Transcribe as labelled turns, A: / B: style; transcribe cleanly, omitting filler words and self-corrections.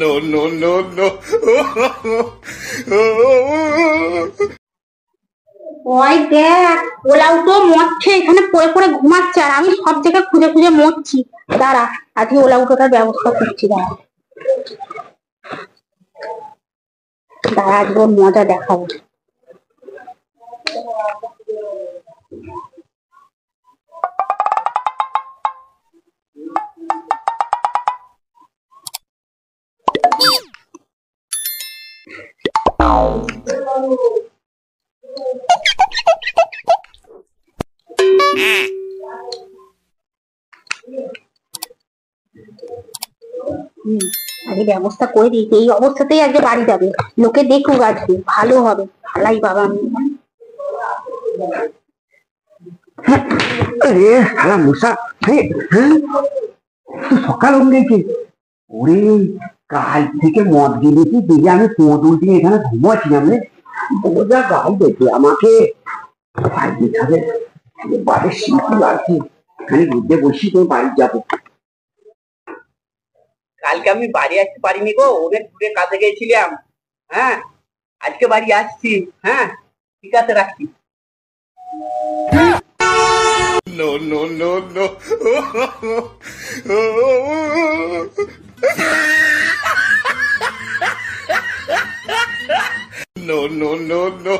A: No, no, no, no.
B: ওই দেখ, ওলাও তো মরছে, এখানে পড়ে পড়ে ঘুমাচ্ছে আর আমি সব জায়গায় খুঁজে খুঁজে মরছি। দাঁড়া, আজকে ওলাউটোটার ব্যবস্থা করছি। দাঁড়া দাঁড়া, আজকে ওর মজা দেখাবো। আগে ব্যবস্থা করে দিই, এই অবস্থাতেই আজকে বাড়ি যাবে, লোকে দেখুক, আজকে ভালো হবে। ভালাই বাবা আমি।
C: আরে শালা মশা, সকাল হয়ে গেছে। ওরে কাল থেকে মদ গেলেছি, দেখে আমি পৌঁছ দিয়ে এখানে ঘুমাচ্ছিলাম রে। যা গাল দেখে আমাকে বাড়ির শীত লাগছে, এখানে ঘুরতে বসি, তো বাড়ি যাবো। কালকে আমি বাড়ি আসতে পারিনি গো, অনেক দূরে কাজে গেছিলাম। হ্যাঁ, আজকে বাড়ি আসছি। হ্যাঁ, ঠিক আছে, রাখছি।
A: No, no, no, no. No, no, no, no.